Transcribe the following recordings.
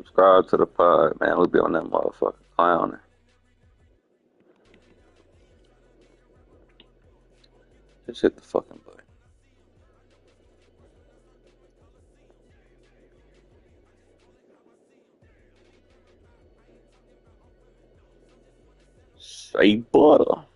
Subscribe to the pod, man. We'll be on that motherfucker clowning. Just hit the fucking button. Say butter.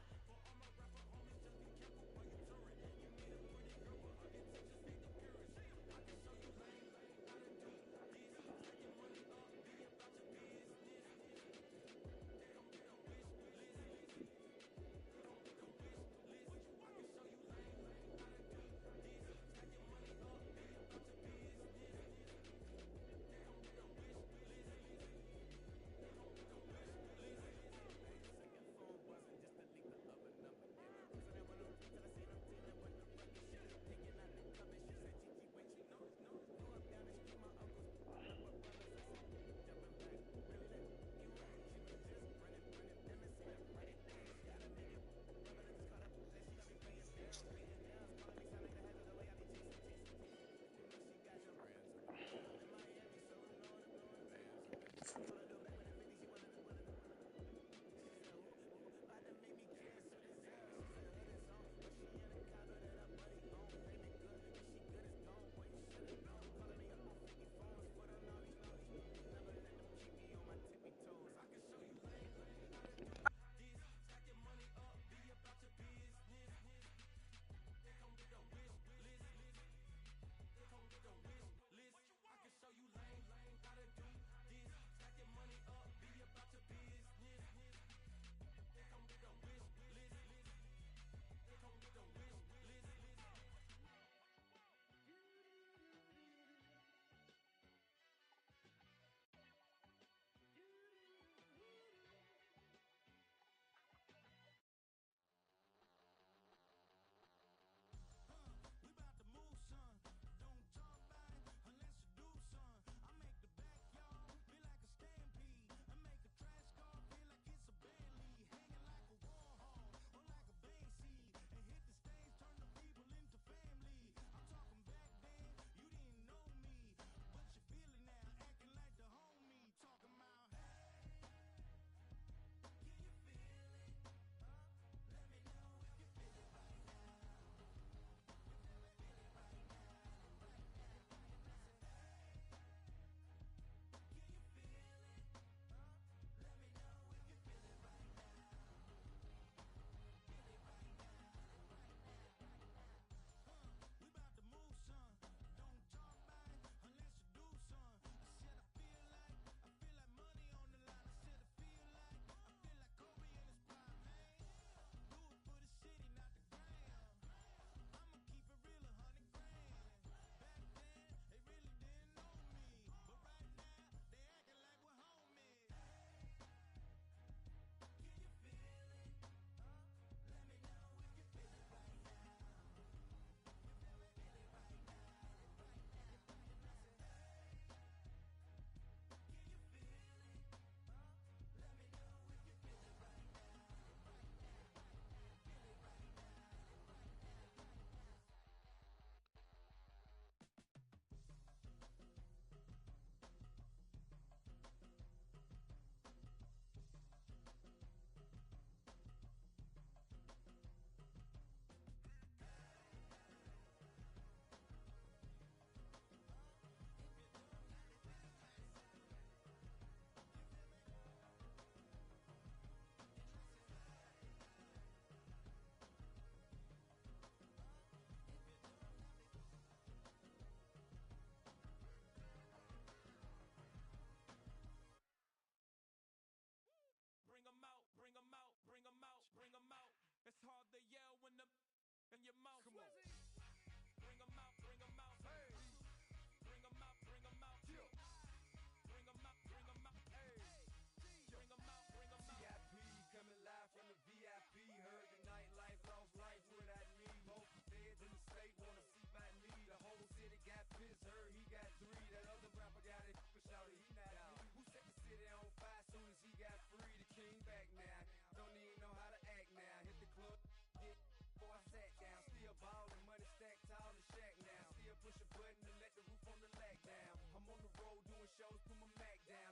Push a button and let the roof on the lag down. I'm on the road doing shows, put my Mac down.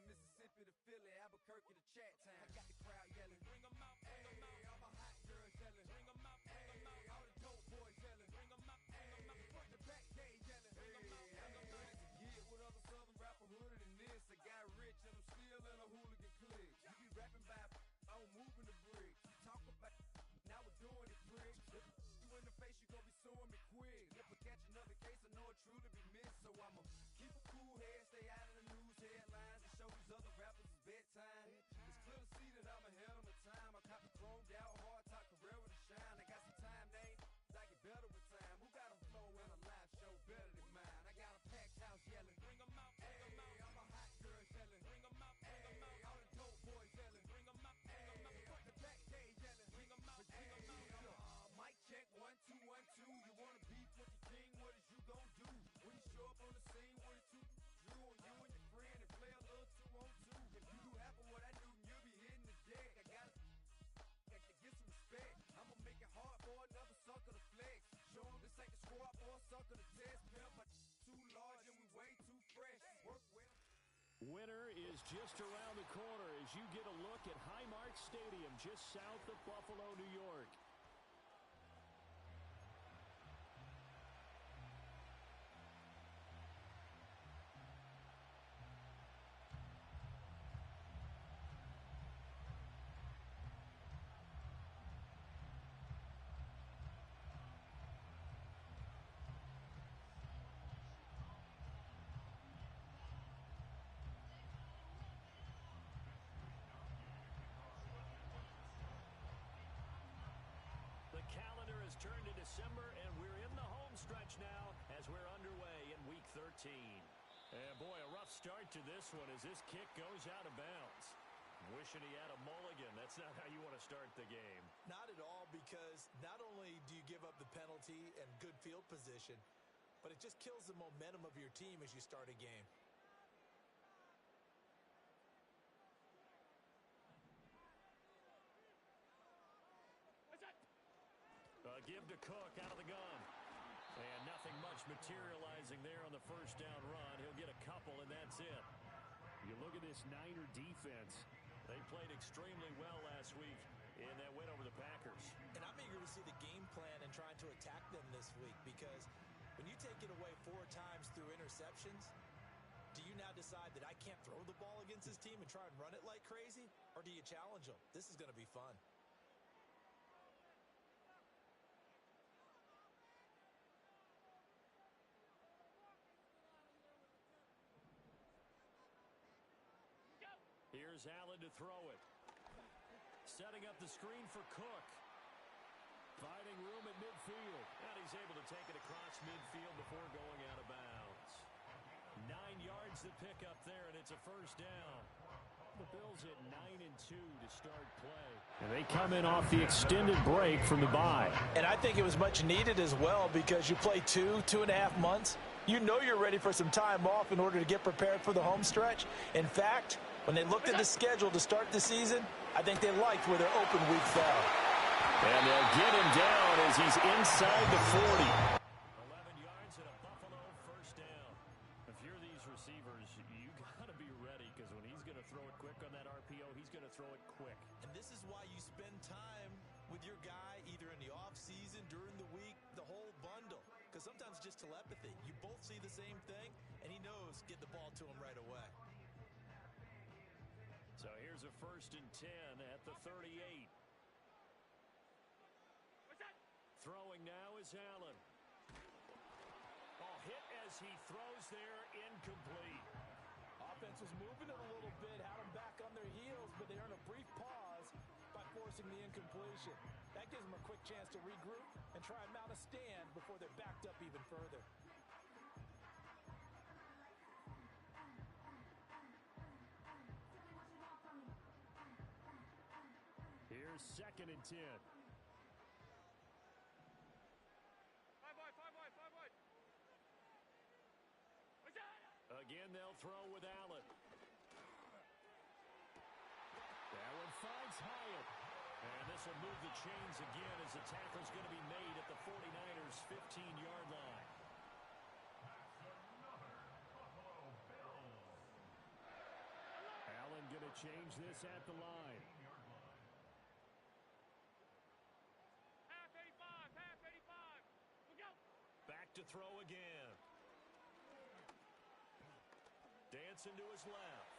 I'ma keep a cool head, stay out of the news headlines, and show these other rappers it's bedtime. It's clear to see that I'm ahead of my time. I caught the chromed out, hard top career with a shine. I got some time, name, I get better with time. Who got a flow in a live show better than mine? I got a packed house yelling, bring 'em out, bring 'em out. I'm a hot girl yelling, bring 'em out, bring 'em out. All the dope boys yelling, bring 'em out, bring 'em out. Front the back day yelling, bring 'em out, bring 'em out. Mic check, 1 2 1 2. You wanna beef with the king? What is you gon' do when you show up on the scene? What is you do on you and your friend and play a little 2-on-2? If you do half of what I do, then you'll be hitting the deck. I gotta get some respect. I'ma make it hard for another sucker to flex. Show 'em this ain't the squad for a sucker to test. Pimp, but too large and we way too fresh. Work well. Winter is just around the corner as you get a look at Highmark Stadium just south of Buffalo, New York. The calendar has turned to December, and we're in the home stretch now as we're underway in Week 13. And boy, a rough start to this one as this kick goes out of bounds. Wishing he had a mulligan. That's not how you want to start the game. Not at all, because not only do you give up the penalty and good field position, but it just kills the momentum of your team as you start a game. Give to Cook out of the gun. And nothing much materializing there on the first down run. He'll get a couple, and that's it. You look at this Niner defense. They played extremely well last week in that win over the Packers. And I'm eager to see the game plan and trying to attack them this week, because when you take it away 4 times through interceptions, do you now decide that I can't throw the ball against this team and try and run it like crazy? Or do you challenge them? This is going to be fun. Here's Allen to throw it. Setting up the screen for Cook. Finding room at midfield. And he's able to take it across midfield before going out of bounds. 9 yards to pick up there, and it's a first down. The Bills at 9-2 to start play. And they come in off the extended break from the bye. And I think it was much needed as well, because you play 2.5 months. You know you're ready for some time off in order to get prepared for the home stretch. In fact, when they looked at the schedule to start the season, I think they liked where their open week fell. And they'll get him down as he's inside the 40. 11 yards and a Buffalo first down. If you're these receivers, you got to be ready, because when he's going to throw it quick on that RPO, he's going to throw it quick. And this is why you spend time with your guy either in the offseason, during the week, the whole bundle. Because sometimes it's just telepathy. You both see the same thing, and he knows get the ball to him right away. So here's a 1st and 10 at the 38. Throwing now is Allen. Hit as he throws there, incomplete. Offense was moving it a little bit, had them back on their heels, but they earned a brief pause by forcing the incompletion. That gives them a quick chance to regroup and try and mount a stand before they're backed up even further. Here's 2nd and 10. Again, they'll throw with Allen. That one finds Hyatt. And this will move the chains again as the tackle's going to be made at the 49ers' 15-yard line. Allen going to change this at the line. Back to throw again. Dancing to his left.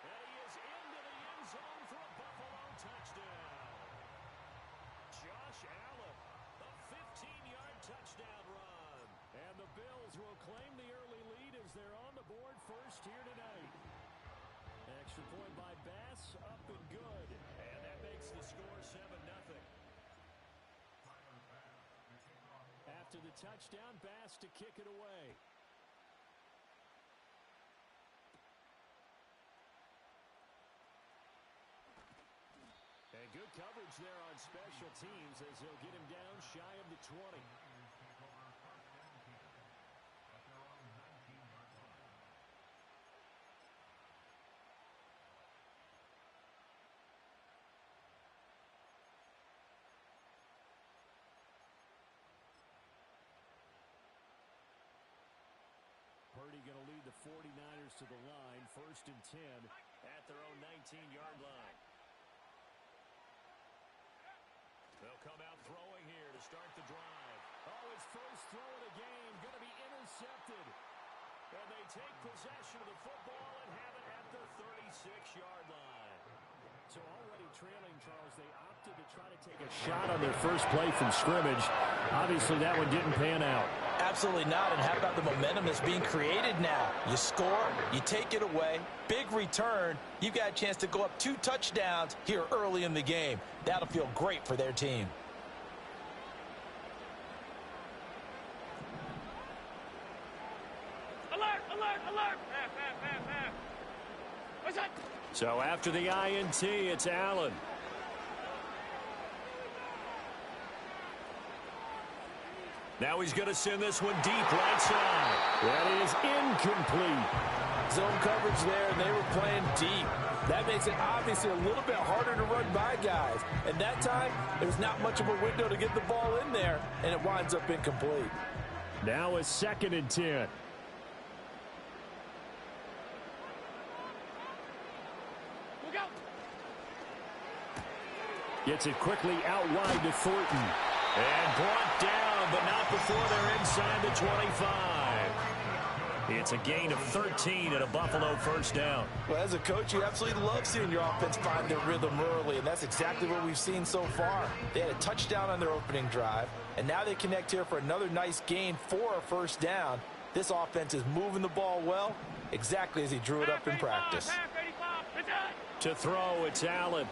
And he is into the end zone for a Buffalo touchdown. Josh Allen, a 15-yard touchdown run. Eagles will claim the early lead as they're on the board first here tonight. Extra point by Bass, up and good. And that makes the score 7-0. After the touchdown, Bass to kick it away. And good coverage there on special teams as he'll get him down shy of the 20. Purdy going to lead the 49ers to the line, 1st and 10 at their own 19-yard line. They'll come out throwing here to start the drive. Oh, his first throw of the game going to be intercepted. And they take possession of the football and have it at the 36-yard line. So already trailing, Charles, they opted to try to take a shot on their first play from scrimmage. Obviously, that one didn't pan out. Absolutely not. And how about the momentum that's being created now? You score, you take it away, big return. You've got a chance to go up 2 touchdowns here early in the game. That'll feel great for their team. Alert, alert, alert. Half. What's that? So after the INT, it's Allen. Now he's going to send this one deep right side. That is incomplete. Zone coverage there, and they were playing deep. That makes it obviously a little bit harder to run by guys. And that time, there's not much of a window to get the ball in there, and it winds up incomplete. Now a 2nd and 10. Look out. Gets it quickly out wide to Thornton. And brought down, but not before they're inside the 25. It's a gain of 13 and a Buffalo first down. Well, as a coach, you absolutely love seeing your offense find their rhythm early, and that's exactly what we've seen so far. They had a touchdown on their opening drive, and now they connect here for another nice gain for a first down. This offense is moving the ball well, exactly as he drew it up in practice. To throw, it's Allen.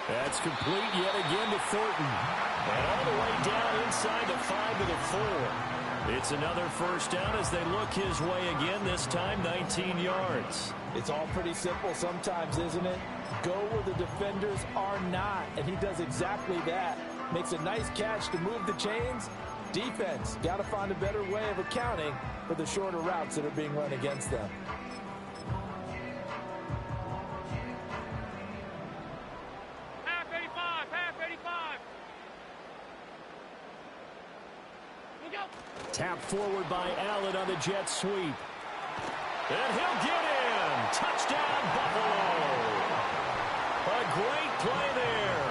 That's complete yet again to Thornton. And all the way down inside the 5 to the 4. It's another first down as they look his way again, this time 19 yards. It's all pretty simple sometimes, isn't it? Go where the defenders are not, and he does exactly that. Makes a nice catch to move the chains. Defense, got to find a better way of accounting for the shorter routes that are being run against them. Tapped forward by Allen on the jet sweep. And he'll get in. Touchdown, Buffalo. A great play there.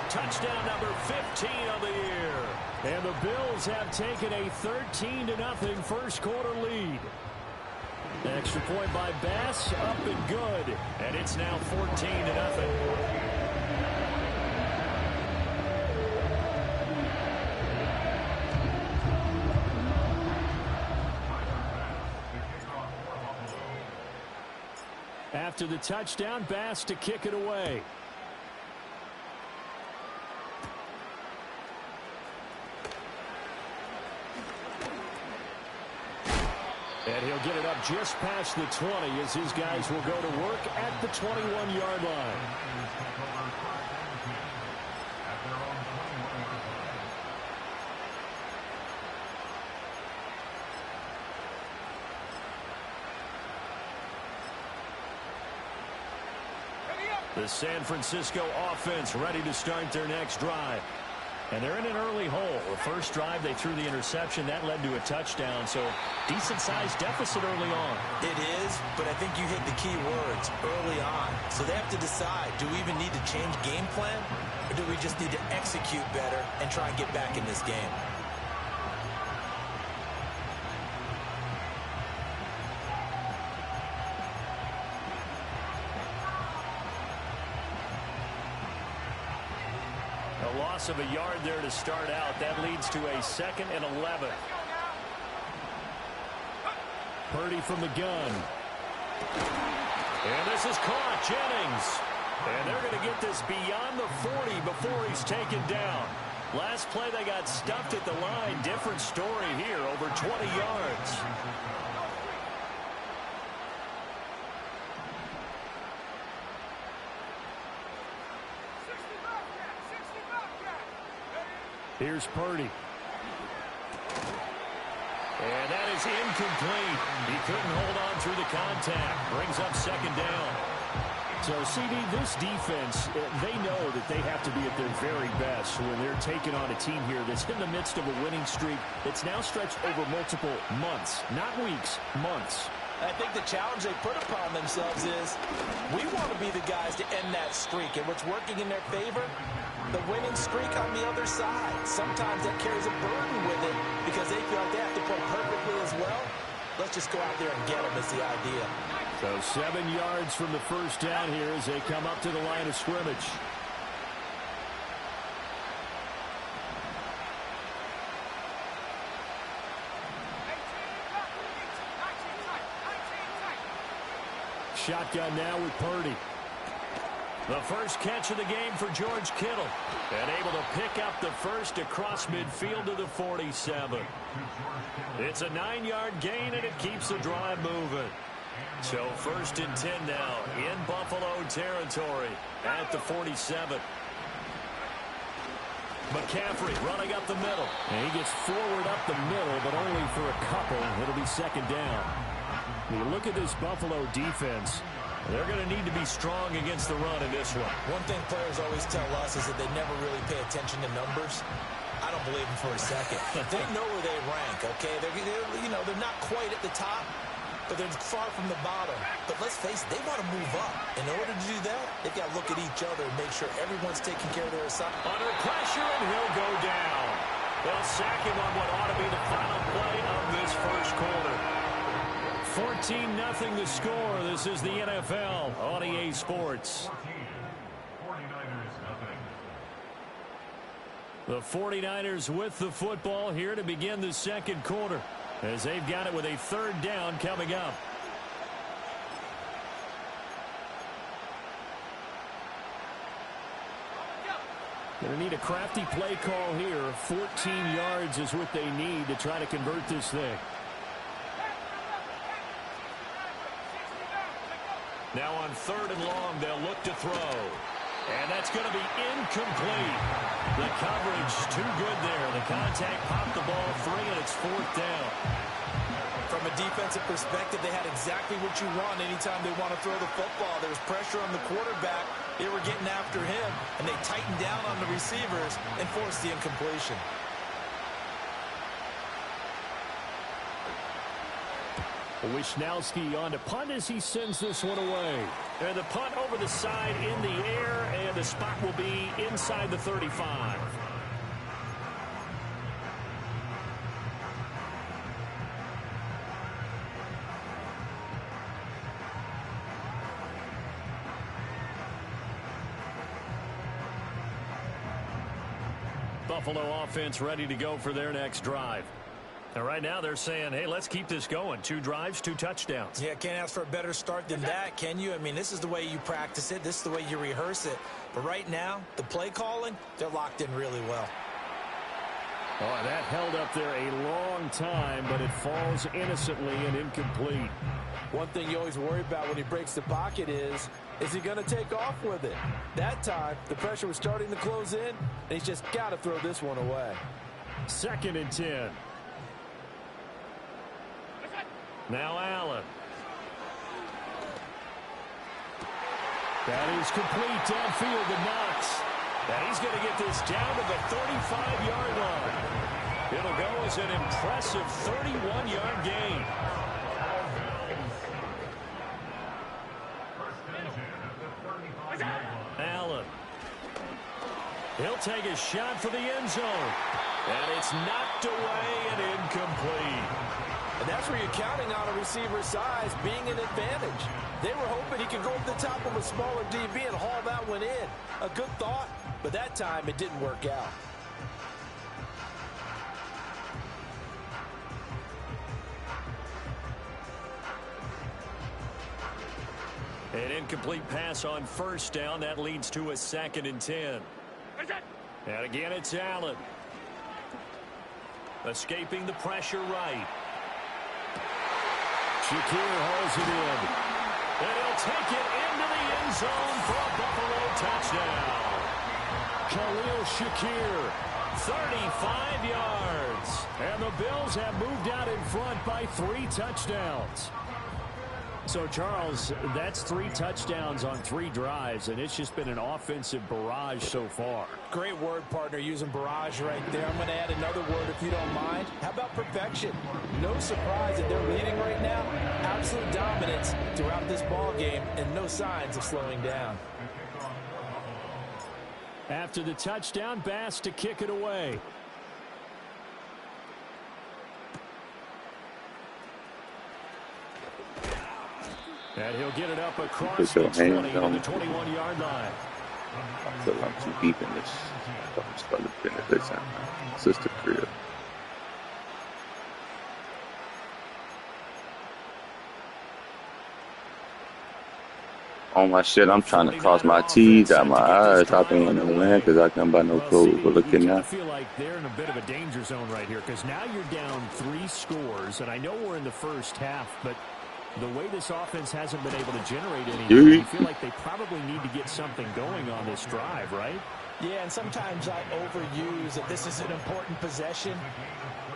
Touchdown number 15 of the year. And the Bills have taken a 13-0 first quarter lead. Extra point by Bass, up and good. And it's now 14-0. After the touchdown, Bass to kick it away. And he'll get it up just past the 20 as his guys will go to work at the 21-yard line. The San Francisco offense ready to start their next drive. And they're in an early hole. The first drive, they threw the interception. That led to a touchdown. So decent-sized deficit early on. It is, but I think you hit the key words early on. So they have to decide, do we even need to change game plan? Or do we just need to execute better and try and get back in this game? A loss of a yard there to start out. That leads to a 2nd and 11. Purdy from the gun. And this is caught, Jennings. And they're going to get this beyond the 40 before he's taken down. Last play, they got stuffed at the line. Different story here, over 20 yards. Here's Purdy. And that is incomplete. He couldn't hold on through the contact. Brings up second down. So, CD, this defense, they know that they have to be at their very best when they're taking on a team here that's in the midst of a winning streak that's now stretched over multiple months, not weeks, months. I think the challenge they put upon themselves is we want to be the guys to end that streak. And what's working in their favor, the winning streak on the other side. Sometimes that carries a burden with it because they feel like they have to play perfectly as well. Let's just go out there and get them is the idea. So 7 yards from the first down here as they come up to the line of scrimmage. Shotgun now with Purdy. The first catch of the game for George Kittle. And able to pick up the first across midfield to the 47. It's a 9-yard gain, and it keeps the drive moving. So 1st and 10 now in Buffalo territory at the 47. McCaffrey running up the middle. And he gets forward up the middle, but only for a couple. It'll be second down. When you look at this Buffalo defense, they're going to need to be strong against the run in this one. One thing players always tell us is that they never really pay attention to numbers. I don't believe them for a second. They know where they rank, okay? They're not quite at the top, but they're far from the bottom. But let's face it, they want to move up. In order to do that, they've got to look at each other and make sure everyone's taking care of their assignment. Under pressure, and he'll go down. They'll sack him on what ought to be the final play of this first quarter. 14-0 the score. This is the NFL on EA Sports. The 49ers with the football here to begin the second quarter as they've got it with a third down coming up. Going to need a crafty play call here. 14 yards is what they need to try to convert this thing. Now on 3rd and long, they'll look to throw. And that's going to be incomplete. The coverage too good there. The contact popped the ball free, and it's 4th down. From a defensive perspective, they had exactly what you want anytime they want to throw the football. There was pressure on the quarterback. They were getting after him, and they tightened down on the receivers and forced the incompletion. Wisnowski on to punt as he sends this one away. And the punt over the side in the air, and the spot will be inside the 35. Buffalo offense ready to go for their next drive. And right now they're saying, hey, let's keep this going. 2 drives, 2 touchdowns. Yeah, can't ask for a better start than that, can you? I mean, this is the way you practice it. This is the way you rehearse it. But right now, the play calling, they're locked in really well. Oh, that held up there a long time, but it falls innocently and incomplete. One thing you always worry about when he breaks the pocket is he going to take off with it? That time, the pressure was starting to close in, and he's just got to throw this one away. 2nd and 10. Now Allen. That is complete downfield to Knox. And he's going to get this down to the 35-yard line. It'll go as an impressive 31-yard gain. Allen. He'll take a shot for the end zone. And it's knocked away and incomplete. And that's where you're counting on a receiver's size being an advantage. They were hoping he could go to the top of a smaller DB and haul that one in. A good thought, but that time it didn't work out. An incomplete pass on first down. That leads to a 2nd and 10. And again, it's Allen. Escaping the pressure right. Shakir hauls it in. And he'll take it into the end zone for a Buffalo touchdown. Khalil Shakir, 35 yards. And the Bills have moved out in front by 3 touchdowns. So, Charles, that's 3 touchdowns on 3 drives, and it's just been an offensive barrage so far. Great word, partner, using barrage right there. I'm going to add another word if you don't mind. How about perfection? No surprise that they're leading right now. Absolute dominance throughout this ball game and no signs of slowing down. After the touchdown, Bass to kick it away. And he'll get it up across the 20 on the 21-yard line. I feel like I'm too deep in this. I'm just about to finish this time. Sister crib. On my shit, I'm trying to cross my T's out my eyes. I've been in the land because I can't buy no clothes. But look at now. I feel like they're in a bit of a danger zone right here because now you're down 3 scores. And I know we're in the first half, but the way this offense hasn't been able to generate anything, you feel like they probably need to get something going on this drive, right? Yeah, and sometimes I overuse that this is an important possession.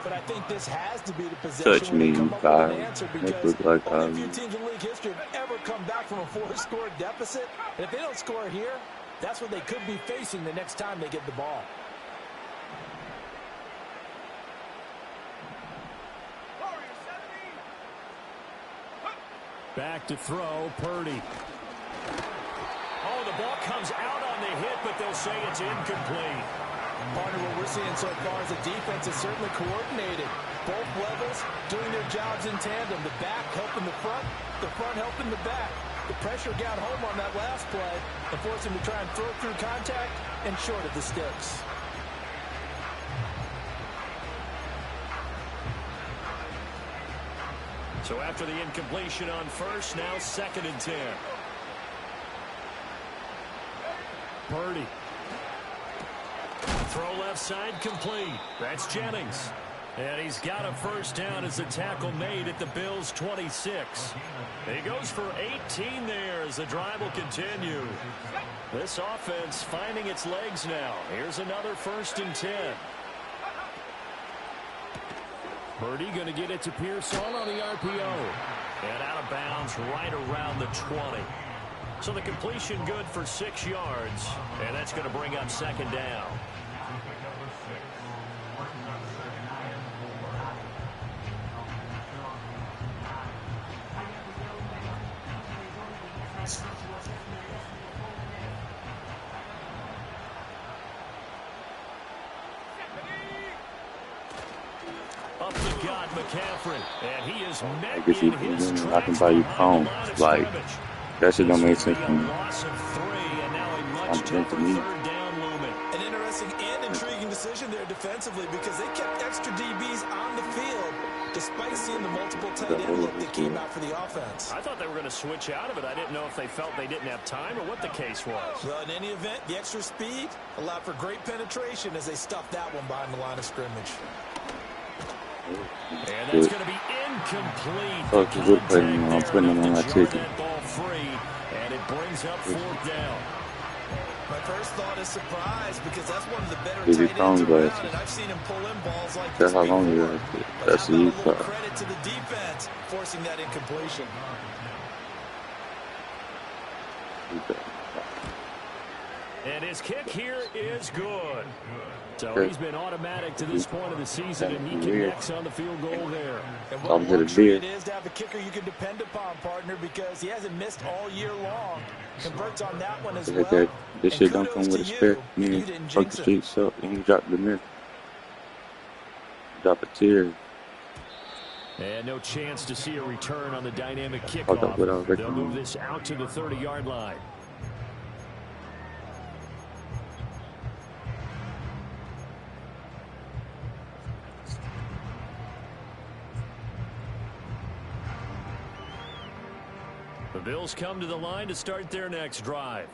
But I think this has to be the possession where they come up with an answer because like, only a few teams in league history have ever come back from a 4-score deficit. And if they don't score here, that's what they could be facing the next time they get the ball. Back to throw, Purdy. Oh, the ball comes out on the hit, but they'll say it's incomplete. Partner, what we're seeing so far is the defense is certainly coordinated. Both levels doing their jobs in tandem. The back helping the front helping the back. The pressure got home on that last play and forced him to try and throw through contact and short of the sticks. So after the incompletion on first, now 2nd and 10. Purdy. Throw left side complete. That's Jennings. And he's got a first down as the tackle made at the Bills' 26. He goes for 18 there as the drive will continue. This offense finding its legs now. Here's another 1st and 10. Purdy going to get it to Pearson on the RPO. And out of bounds right around the 20. So the completion good for 6 yards. And that's going to bring up 2nd down. Up the gut, McCaffrey, and he is met in his I can buy you pounds. Like, that shit don't make sense to me. Loss of 3, and now a much I'm tougher thinking 3rd down looming. An interesting and intriguing decision there defensively because they kept extra DBs on the field despite seeing the multiple tight end look that came out for the offense. I thought they were going to switch out of it. I didn't know if they felt they didn't have time or what the case was. Well, in any event, the extra speed allowed for great penetration as they stuffed that one behind the line of scrimmage. And that's going to be incomplete. Oh, good putting I'm putting them on my ticket. That ball free, and it brings up 4th down. My first thought is surprise because that's one of the better Did he tight ends found around, glasses? and I've seen him pull in balls like That's this how long before. you have to. But That's how the about a youth little part. credit to the defense forcing that incompletion? And his kick here is good. So he's been automatic to this point of the season, and he connects on the field goal there. And what I'm a gonna luxury be it is to have a kicker you can depend upon, partner, because he hasn't missed all year long. Converts on that one as well. This And shit don't kudos come with to a spec. you. Man, You didn't fuck jinx the it. streets up and you drop the miss. Drop a tear. And no chance to see a return on the dynamic Fuck up without kickoff. They'll reckoning. move this out to the 30-yard line. The Bills come to the line to start their next drive.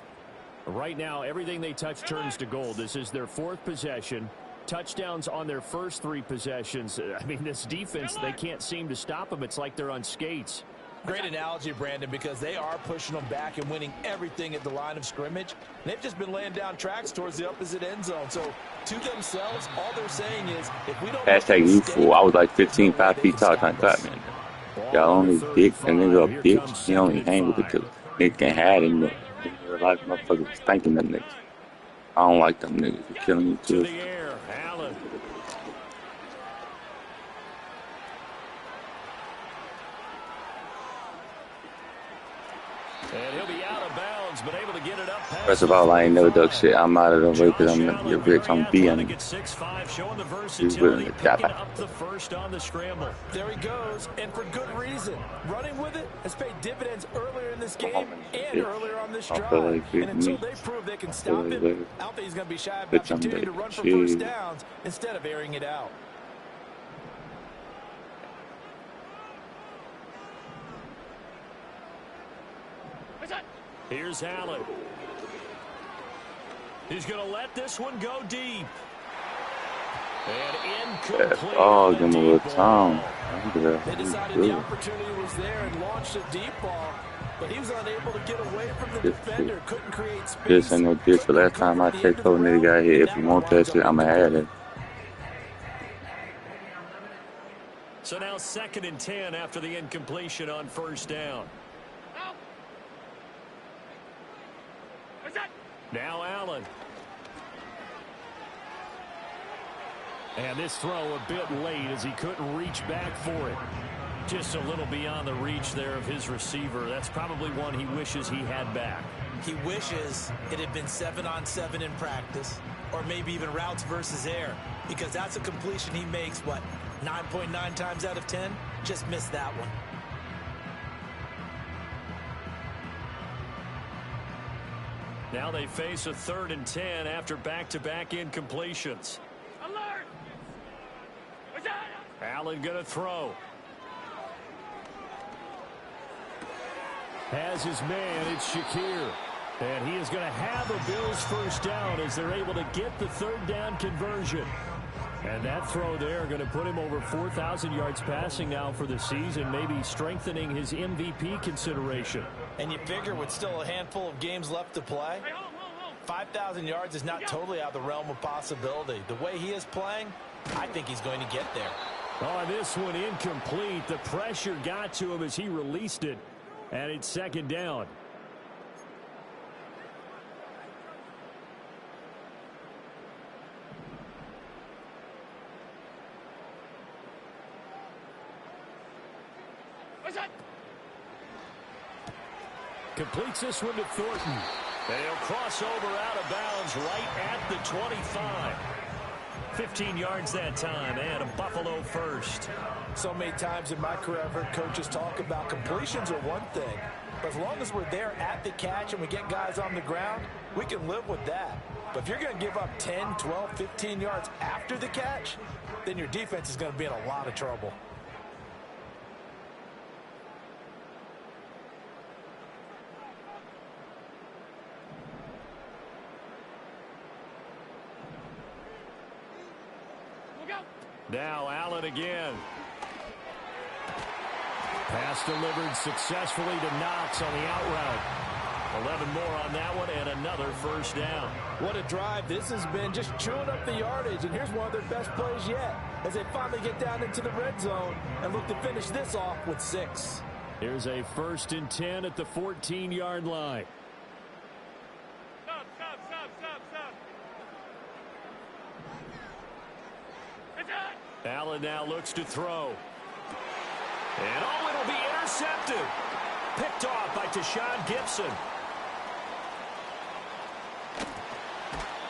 Right now, everything they touch turns to gold. This is their 4th possession. Touchdowns on their first 3 possessions. I mean, this defense, they can't seem to stop them. It's like they're on skates. Great analogy, Brandon, because they are pushing them back and winning everything at the line of scrimmage. They've just been laying down tracks towards the opposite end zone. So, to themselves, all they're saying is, if we don't... Hashtag you fool. I was like 15, 5 feet tall trying to clap, man. Y'all only dick and nigga a bitch. You only hang with the killer. Nigga can't hide in the real life. Motherfuckers spanking them niggas. I don't like them niggas. They're killing you too. To the air, Allen. And he'll be out of bounds, but able to get it up past. First of all, I ain't never duck shit. I'm out of the way because I'm gonna get rich. I'm being. Showing the versatility, picking up the first on the scramble. There he goes, and for good reason. Running with it has paid dividends earlier in this game and earlier on this drive. And until they prove they can stop him, I don't think he's going to be shy about continuing to run for first downs instead of airing it out. Here's Allen. He's going to let this one go deep. And incomplete. Oh, give him a little time. They decided the opportunity was there and launched a deep ball, but he was unable to get away from the defender. Couldn't create space. This ain't no bitch. The last time I checked over nigga got here, if you want that shit, I'ma have it. So now 2nd and 10 after the incompletion on first down. Now Allen. And this throw a bit late as he couldn't reach back for it. Just a little beyond the reach there of his receiver. That's probably one he wishes he had back. He wishes it had been 7-on-7 in practice, or maybe even routes versus air, because that's a completion he makes, what, 9.9 times out of 10? Just missed that one. Now they face a 3rd and 10 after back-to-back incompletions. Alert! Allen gonna throw. Has his man, it's Shakir. And he is going to have a Bills first down as they're able to get the 3rd down conversion. And that throw there going to put him over 4,000 yards passing now for the season, maybe strengthening his MVP consideration. And you figure with still a handful of games left to play, 5,000 yards is not totally out of the realm of possibility. The way he is playing, I think he's going to get there. Oh, this one incomplete. The pressure got to him as he released it, and it's 2nd down. Completes this one to Thornton. And he'll cross over out of bounds right at the 25. 15 yards that time, and a Buffalo first. So many times in my career, I've heard coaches talk about completions are one thing. But as long as we're there at the catch and we get guys on the ground, we can live with that. But if you're going to give up 10, 12, 15 yards after the catch, then your defense is going to be in a lot of trouble. Now Allen again. Pass delivered successfully to Knox on the out route. 11 more on that one and another first down. What a drive this has been, just chewing up the yardage. And here's one of their best plays yet as they finally get down into the red zone and look to finish this off with 6. Here's a 1st and 10 at the 14-yard line. Allen now looks to throw. And oh, it'll be intercepted. Picked off by Tashawn Gibson.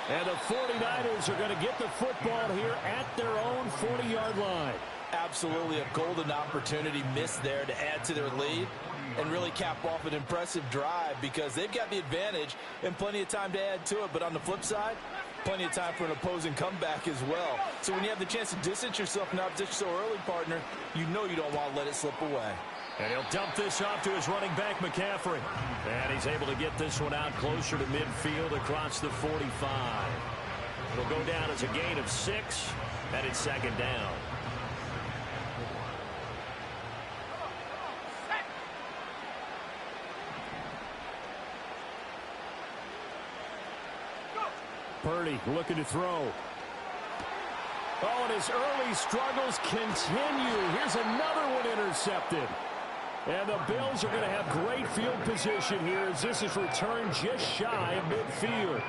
And the 49ers are going to get the football here at their own 40-yard line. Absolutely a golden opportunity missed there to add to their lead and really cap off an impressive drive because they've got the advantage and plenty of time to add to it. But on the flip side, plenty of time for an opposing comeback as well. So when you have the chance to distance yourself from opposition so early, partner, you know you don't want to let it slip away. And he'll dump this off to his running back, McCaffrey. And he's able to get this one out closer to midfield across the 45. It'll go down as a gain of 6, and it's second down. Purdy looking to throw. Oh, and his early struggles continue. Here's another one intercepted. And the Bills are going to have great field position here as this is returned just shy of midfield.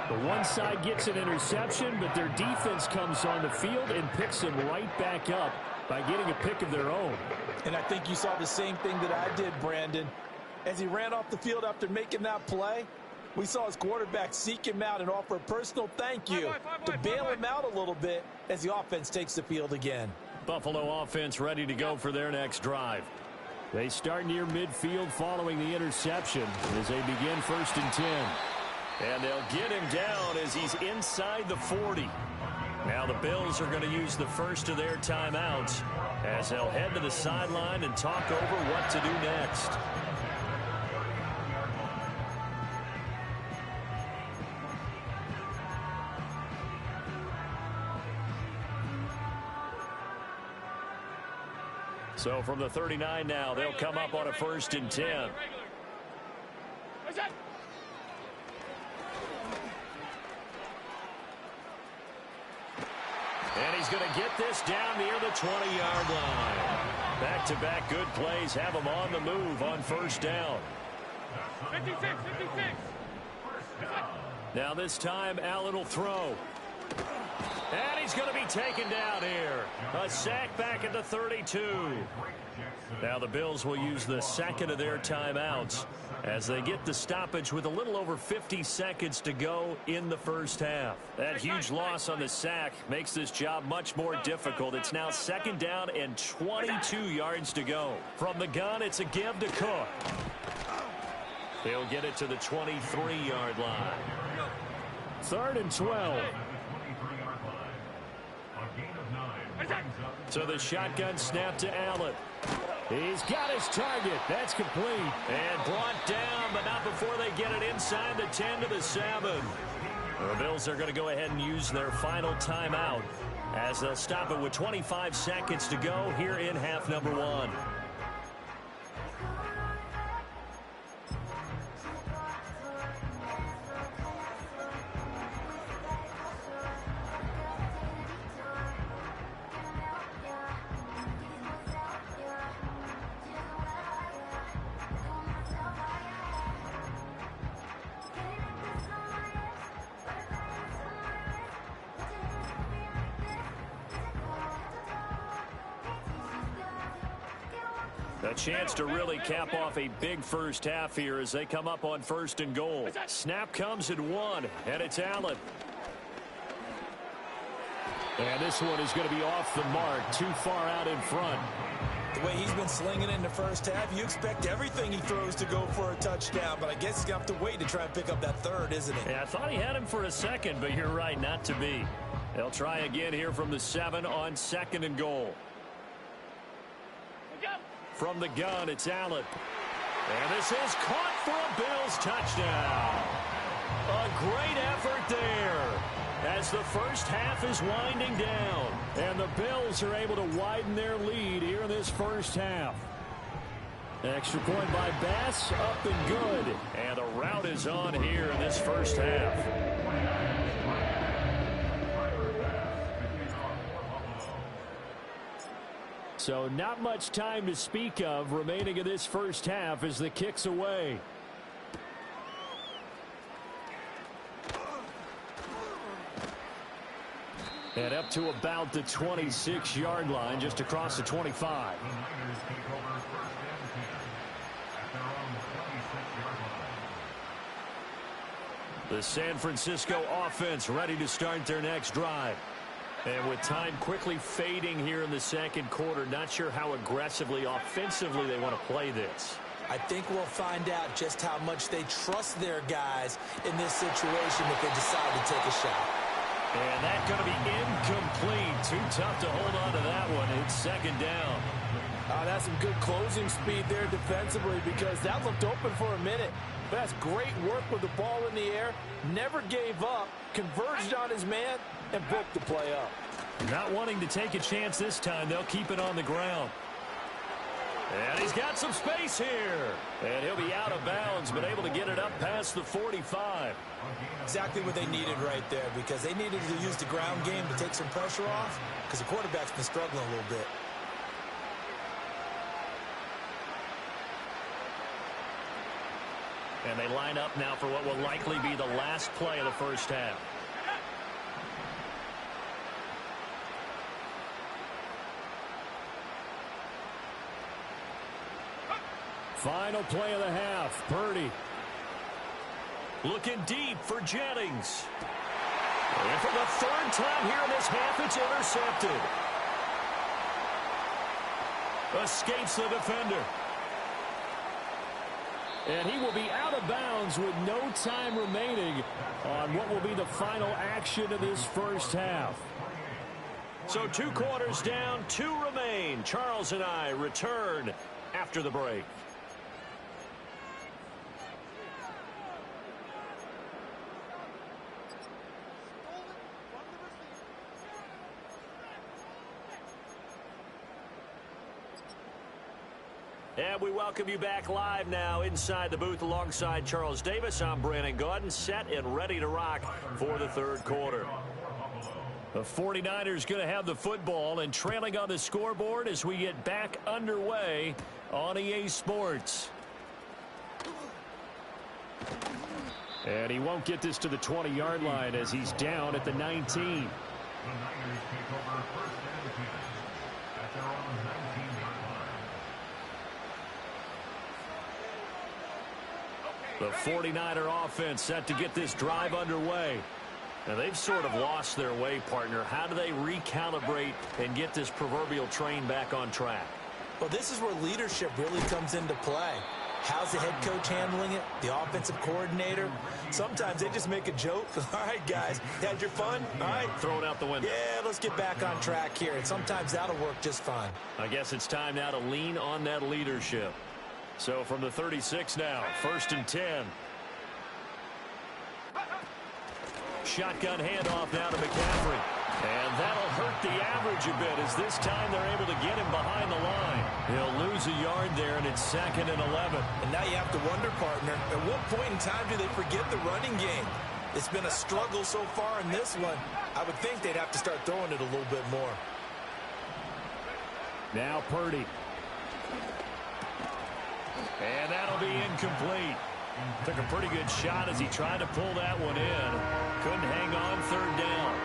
The one side gets an interception, but their defense comes on the field and picks him right back up by getting a pick of their own. And I think you saw the same thing that I did, Brandon. As he ran off the field after making that play, we saw his quarterback seek him out and offer a personal thank you to bail him out a little bit as the offense takes the field again. Buffalo offense ready to go for their next drive. They start near midfield following the interception as they begin 1st and 10. And they'll get him down as he's inside the 40. Now the Bills are going to use the first of their timeouts as they'll head to the sideline and talk over what to do next. So from the 39 now, they'll come up on a 1st and 10. And he's going to get this down near the 20-yard line. Back-to-back good plays have him on the move on 1st down. 56, 56. Now this time, Allen will throw. And he's going to be taken down here. A sack back at the 32. Now the Bills will use the second of their timeouts as they get the stoppage with a little over 50 seconds to go in the first half. That huge loss on the sack makes this job much more difficult. It's now 2nd down and 22 yards to go. From the gun, it's a give to Cook. He'll get it to the 23-yard line. 3rd and 12. So the shotgun snap to Allen. He's got his target. That's complete. And brought down, but not before they get it inside the 10 to the 7. The Bills are going to go ahead and use their final timeout as they'll stop it with 25 seconds to go here in half number 1. A chance to really cap off a big first half here as they come up on 1st and goal. Snap comes at 1, and it's Allen. And this one is going to be off the mark, too far out in front. The way he's been slinging it in the first half, you expect everything he throws to go for a touchdown, but I guess he's going to have to wait to try and pick up that 3rd, isn't he? Yeah, I thought he had him for a second, but you're right, not to be. They'll try again here from the 7 on 2nd and goal. From the gun, it's Allen. And this is caught for a Bills touchdown. A great effort there as the first half is winding down. And the Bills are able to widen their lead here in this first half. Extra point by Bass, up and good. And the route is on here in this first half. So not much time to speak of remaining in this first half as the kick's away. And up to about the 26-yard line, just across the 25. The San Francisco offense ready to start their next drive. And with time quickly fading here in the second quarter, not sure how aggressively, offensively they want to play this. I think we'll find out just how much they trust their guys in this situation if they decide to take a shot. And that's going to be incomplete. Too tough to hold on to that one. It's 2nd down. That's some good closing speed there defensively because that looked open for a minute. But that's great work with the ball in the air. Never gave up, converged on his man, and broke the play up. Not wanting to take a chance this time, they'll keep it on the ground. And he's got some space here. And he'll be out of bounds, but able to get it up past the 45. Exactly what they needed right there because they needed to use the ground game to take some pressure off because the quarterback's been struggling a little bit. And they line up now for what will likely be the last play of the first half. Final play of the half. Purdy. Looking deep for Jennings. And for the third time here in this half, it's intercepted. Escapes the defender. And he will be out of bounds with no time remaining on what will be the final action of this first half. So 2 quarters down, 2 remain. Charles and I return after the break. And we welcome you back live now inside the booth alongside Charles Davis. I'm Brandon Gaudin, set and ready to rock for the third quarter. The 49ers going to have the football and trailing on the scoreboard as we get back underway on EA Sports. And he won't get this to the 20-yard line as he's down at the 19. The 49er offense set to get this drive underway. Now, they've sort of lost their way, partner. How do they recalibrate and get this proverbial train back on track? Well, this is where leadership really comes into play. How's the head coach handling it? The offensive coordinator? Sometimes they just make a joke. All right, guys, had your fun? All right. Throw it out the window. Yeah, let's get back on track here. And sometimes that'll work just fine. I guess it's time now to lean on that leadership. So from the 36 now, 1st and 10. Shotgun handoff now to McCaffrey. And that'll hurt the average a bit as this time they're able to get him behind the line. He'll lose a yard there, and it's 2nd and 11. And now you have to wonder, partner, at what point in time do they forget the running game? It's been a struggle so far in this one. I would think they'd have to start throwing it a little bit more. Now Purdy. And that'll be incomplete. Took a pretty good shot as he tried to pull that one in. Couldn't hang on, 3rd down.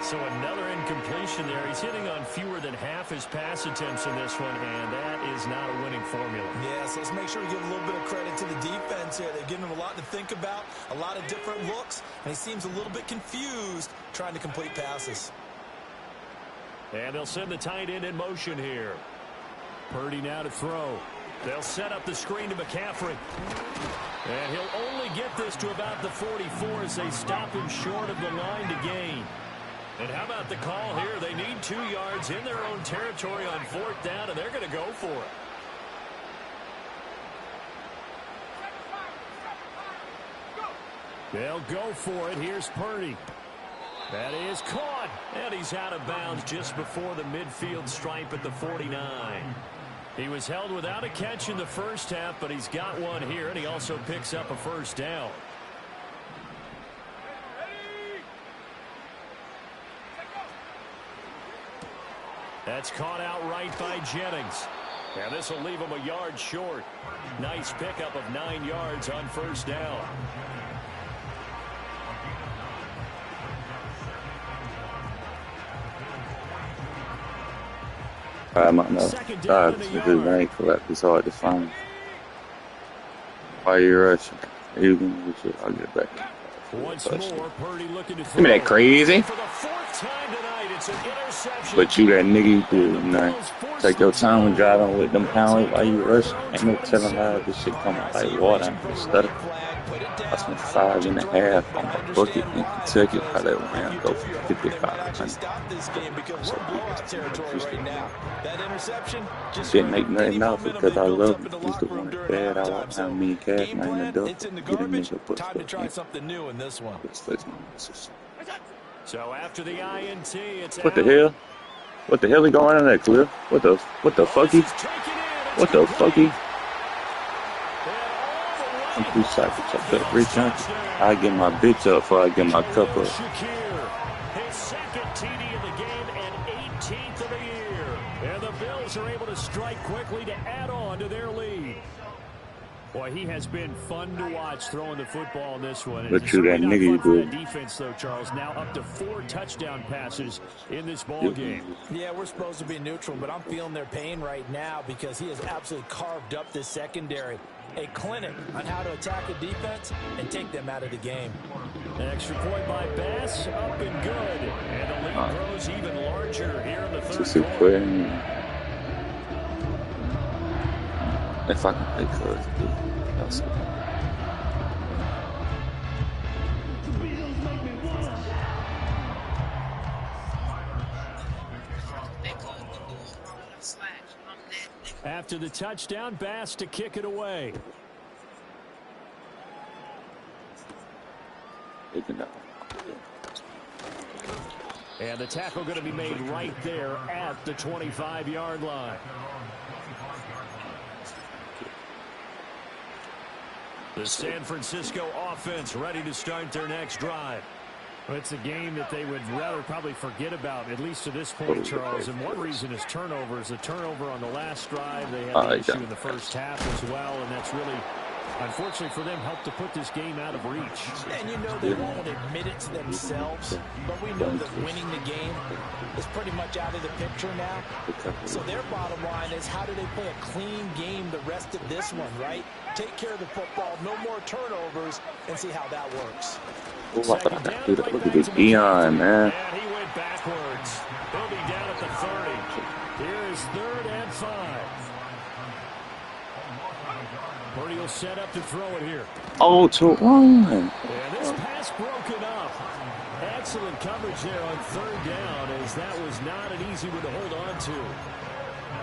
So another incompletion there. He's hitting on fewer than half his pass attempts in this one, and that is not a winning formula. Yeah, so let's make sure we give a little bit of credit to the defense here. They've given him a lot to think about, a lot of different looks, and he seems a little bit confused trying to complete passes. And they'll send the tight end in motion here. Purdy now to throw. They'll set up the screen to McCaffrey. And he'll only get this to about the 44 as they stop him short of the line to gain. And how about the call here? They need 2 yards in their own territory on 4th down, and they're going to go for it. They'll go for it. Here's Purdy. That is caught. And he's out of bounds just before the midfield stripe at the 49. He was held without a catch in the first half, but he's got one here, and he also picks up a 1st down. That's caught outright by Jennings. And this will leave him a yard short. Nice pickup of 9 yards on 1st down. I might know. Because rank collapse is hard to find. Why are you rushing? You can get I'll get back. Once more, Purdy looking to throw. Give me that crazy. For the 4th time tonight, it's an interception. But you that nigga, you could take your time when driving with them pounds while you rushing. Ain't no telling how this shit come out like water. Stutter. put it I down. spent I don't want you 5.5 throwing it, but on I a bucket understand in why. Kentucky. I Because let if round you go do, for you're hoping they might actually 5,500. stop this game because I we're said, in yeah, blowout territory right now. That interception just didn't surrendered make any nothing off it momentum because they I built love up him. in the Used to locker room want it during bad. I halftime. walked down So me and Cash, game man, in the plan, duffel. it's in the Get a garbage. nigga put Time to stuff try in. something new in this one. So after the INT, it's What the out. hell? What the hell is going on in that clip? What the Oh, this fucky? is taken in. It's What the complete. fucky? And I'm all the too way psyched home to for fuck a up. Bills Rich Junkie. touchdown. I get my bitch up before I get my cup Khalil up. Shakir, his second TD of the game and 18th of the year. And the Bills are able to strike quickly to add on to their lead. Boy, he has been fun to watch throwing the football in this one. But It's you that certainly not nigga you fun for that do. defense, though, Charles. Now up to 4 touchdown passes in this ball game. Yeah, we're supposed to be neutral, but I'm feeling their pain right now because he has absolutely carved up this secondary. A clinic on how to attack a defense and take them out of the game. An extra point by Bass, up and good. And the lead grows even larger here in the third Just a quarter. quitting. If I can play cards, dude. That's it. After the touchdown, Bass to kick it away. And the tackle going to be made right there at the 25-yard line. The San Francisco offense ready to start their next drive. Well, it's a game that they would rather probably forget about, at least to this point, Charles. And one reason is turnovers. A turnover on the last drive. They had the issue in the first half as well, and that's really, unfortunately for them, helped to put this game out of reach. And you know they won't admit it to themselves, but we know that winning the game is pretty much out of the picture now. So their bottom line is, how do they play a clean game the rest of this one, right? Take care of the football, no more turnovers, and see how that works. Oh, I thought I got to do that. Look at this Dion, man. And he went backwards. He'll be down at the 30. Here is 3rd and 5. Purdy will set up to throw it here. Oh, to And one. this pass broken up. Excellent coverage there on 3rd down, as that was not an easy one to hold on to.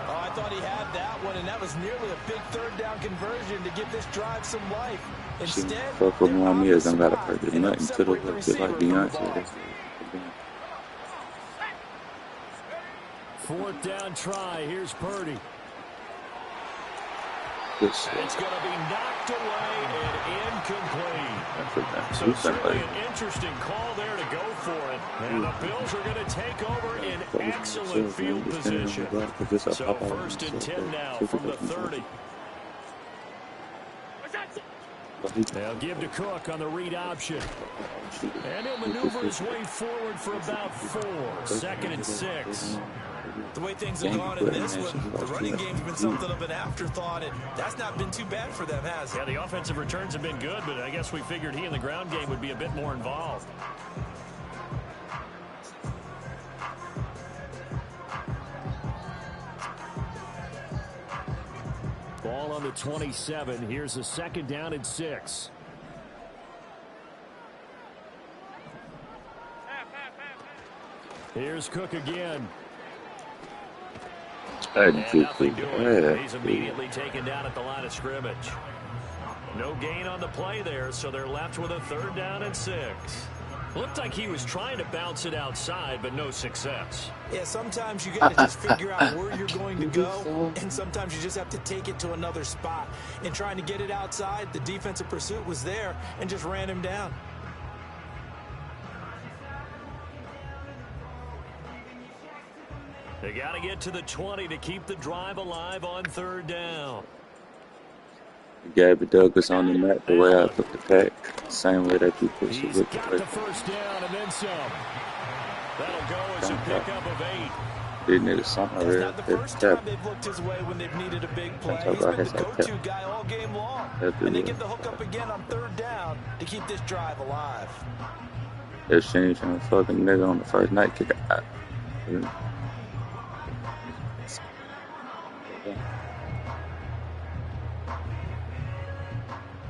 Oh, I thought he had that one, and that was nearly a big 3rd down conversion to give this drive some life. Instead, fuck with my meals. I gotta purchase nothing to the left, just like Beyonce. 4th down try. Here's Purdy. This It's going to be knocked away and incomplete. So certainly an interesting call there to go for it. And the Bills are going to take over in excellent field position. So 1st and 10 now from the 30. They'll give to Cook on the read option. And he'll maneuver his way forward for about 4. 2nd and 6. The way things have gone in this one, the running game's been something of an afterthought, and that's not been too bad for them, has it? Yeah, the offensive returns have been good, but I guess we figured he in the ground game would be a bit more involved. Ball on the 27. Here's a 2nd down and 6. Here's Cook again. And nothing doing. He's immediately taken down at the line of scrimmage. No gain on the play there, so they're left with a 3rd down and 6. Looked like he was trying to bounce it outside, but no success. Yeah, sometimes you got to just figure out where you're going to go, and sometimes you just have to take it to another spot. In trying to get it outside, the defensive pursuit was there and just ran him down. They got to get to the 20 to keep the drive alive on 3rd down. Gabby Douglas on the mat the way I took the pack. Same way that you push it He's with got the the 1st down and then some. That'll go as a pickup of 8. Didn't need a something That's real. not the first time they've looked his way when they've needed a big play. He's been the go-to guy all game long. And they get the hook up again on 3rd down to keep this drive alive. If she ain't trying to fucking nigga on the first night, kick it out.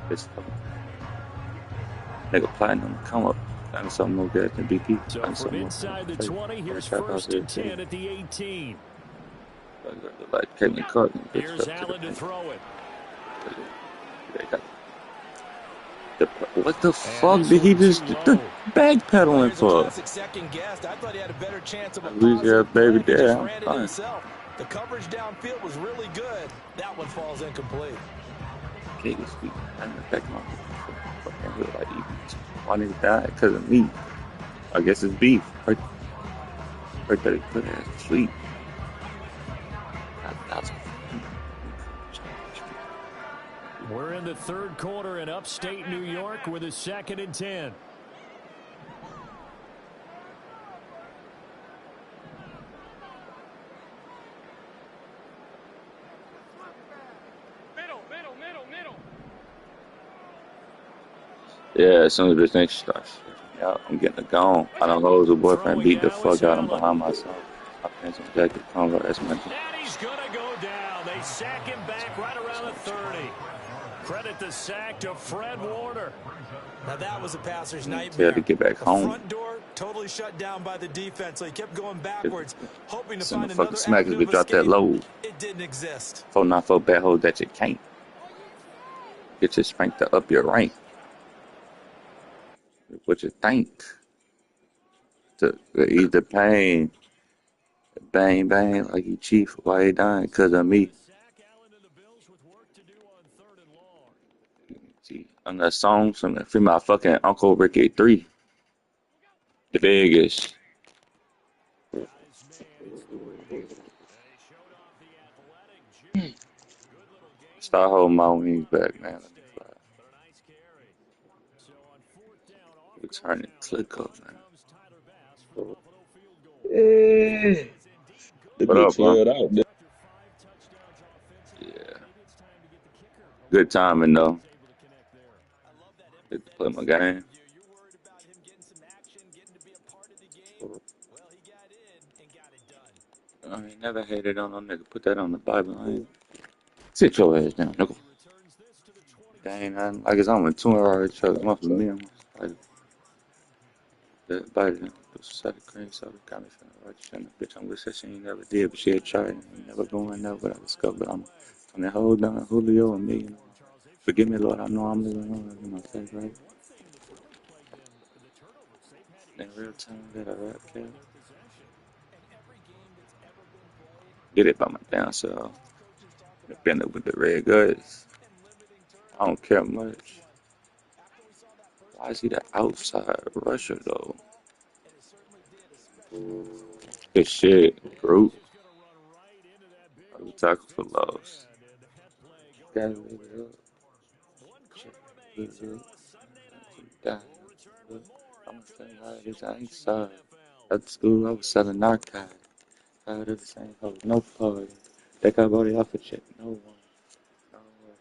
It's fucking Nigga platinum, come up. Got some more gas than BP. So Got from some more inside the play. 20, here's Trap house first here, and too. 10 at the 18. Like Caitlin Clark and bitch Here's up to the Allen to paint. throw it. They got what the And fuck this did he one too just get the low. backpedaling Well, here's a for? classic second guess. I thought he had a better chance of a Louisiana positive baby play. He just dad, I'm ran it fine. himself. The coverage downfield was really good. That one falls incomplete. Okay, this week I'm attacking my fucking hood like even. Why nigga died? Because of me. I guess it's beef. Right there, put ass to sleep. That's We're in the third quarter in upstate New York with a second and 10. Middle. yeah, as soon as this thing starts, yeah, I'm getting it gone. I don't know who's a boyfriend Throwing beat the now is fuck out of him Allen. behind my son. I pants some jacket, combo, that's my And he's going to go down. They sack him back right around the 30. Credit the sack to Fred Warner. Now that was a passer's tell nightmare. to get back The home. front door totally shut down by the defense, so he kept going backwards, hoping to Send the find fucking another smackers avenue to of drop that escape. low. It didn't exist. 494 bad hoes that you can't. Get your strength to up your rank. What you think? To ease the pain. Bang, bang, like you chief. Why he dying? Because of me. See, on that song, from my fucking Uncle Ricky 3. The biggest. Start holding my wings back, man. Let me fly. Return and click up, man. Hey, the What bitch up, bro? flared out. Yeah. Good timing, though. Get to play my game. You're worried about him getting some action, getting to be a part of the game. Well, he got in and got it done. I ain't never hated on no nigga. Put that on the Bible. I ain't. Sit your ass down, nigga. Dang, man. Like it's on a 2-hour truck. Must be me. I'm like, that bite it. Soda cream, soda got me feeling right. Shut up, bitch. I'm with her. She ain't never did, but she had tried. Ain't never going there, but I discovered I'm on that whole down Julio and me. You know. Forgive me, Lord. I know I'm living wrong. You know, say, right? In real time that I rap, yeah. Did it by my damn self. Been up with the red guts. I don't care much. Why is he the outside rusher though? Good shit, group. We tackle for loss. Got it up. Check it up. I'm saying how this I ain't sorry. At school I was selling narcotics. Out of the same house, no party. They got body off a check, no one. No one.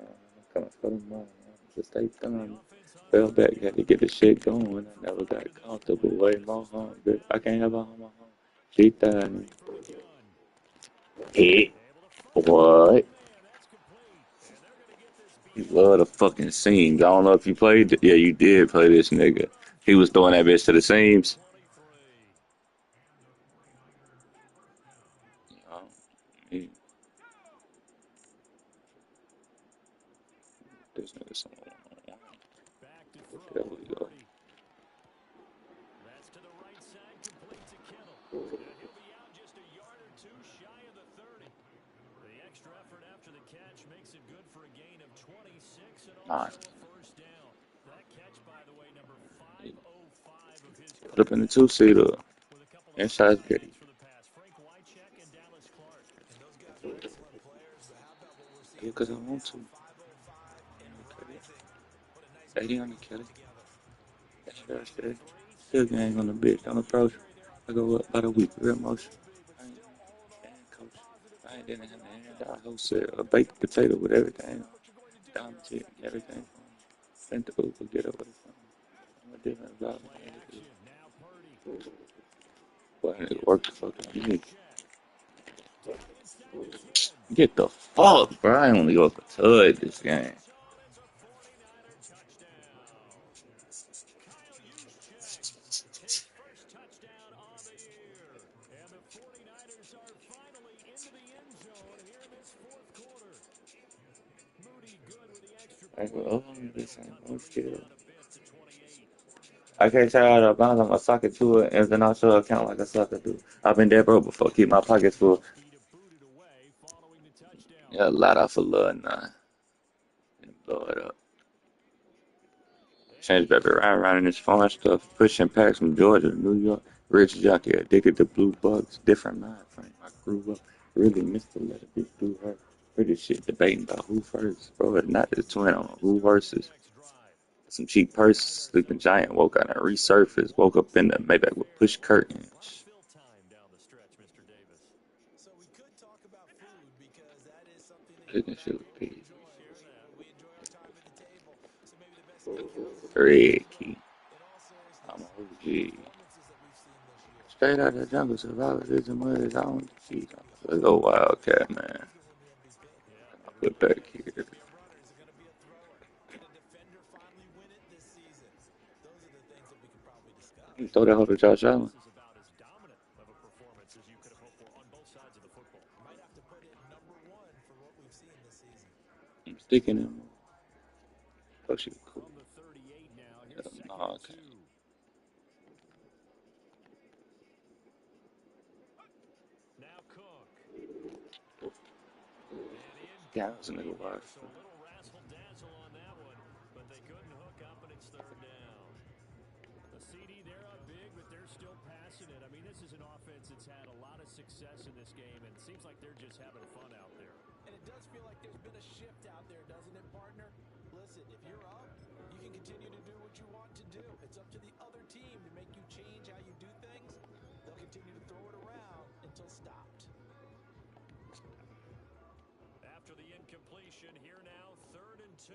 I'm coming for the money. Just stay done. Fell back, had to get the shit going. I never got comfortable. Way more hungry. I can't have a home. She died. Hit. What? You love to fucking sing. I don't know if you played. Yeah, you did play this nigga. He was throwing that bitch to the seams. Oh, he, this nigga someone one-on-one. There we go. That's to the right side, complete to Kittle. And he'll be out just a yard or two shy of the 30. The extra effort after the catch makes it good for a gain of 26 and Nine. also a first down. That catch, by the way, number 505 of his Put up in the two-seater. with a couple of Inside Grady. for the pass. Frank Wycheck and Dallas Clark. And those guys are excellent players, but how about what we're Yeah, seeing because I right want now? to. 505 and rising. What a nice 80 game on the they're putting Kelly. together. That's fair, steady. Still gang on the bitch. Don't approach. I go up by the week. Real motion. I ain't coach. I ain't didn't have the hand out. Wholesale. A baked potato with everything. Diamond shit and everything. Sent the Uber. Get up with it. I'm a different vibe. Boy, I need to work the fuck out of me. Get the fuck, bro. I only go for TUD this game. Like, oh, this ain't no skill. I can't tell you out of bounds. I'm a sucker to it, and then also account like a sucker do. I've been there, bro, before. Keep my pockets full. Yeah, light off a little nine and blow it up. Change baby around in this foreign stuff. Pushing packs from Georgia to New York. Rich junkie, addicted to blue bugs. Different mind frame. I grew up. Really missed the letter be through her. Pretty shit debating about who first. Bro, it's not the twin on who versus. Some cheap purses. Sleeping giant. Woke out and resurfaced. Woke up in the Maybach with push curtains. So we could talk about food because that is something that you Cooking and I shit with both peas. enjoy. We enjoy our time at the table. So maybe the best steakhouses in the Red world. key. In all I'm seriousness, a the OG. performances that we've seen this year. Straight out of the jungle, survivalism was on the cheese. Let's go Wildcat, man. Who's going to win the MVP? I put back here. Is it going to be a runner? Is it going to be a thrower? Can a defender finally win it this season? Those are the things that we could probably discuss. You throw that hoe to Josh Allen. Might have to put it number one for what we've seen this season. I'm sticking him. Oh, she cool. No, okay. Now Cook. Yeah, that was a nigga watch. So a little razzle dazzle on that one, but they couldn't hook up, and it's third down. The CD, they're up big, but they're still passing it. I mean, this is an offense that's had a lot of success in this game, and it seems like they're just having fun out there. And it does feel like there's been a shift out there, doesn't it, partner? Listen, if you're up, you can continue to do what you want to do. It's up to the other team to make you change how you do things. They'll continue to throw it around until stopped. After the incompletion, here now, 3rd and 2.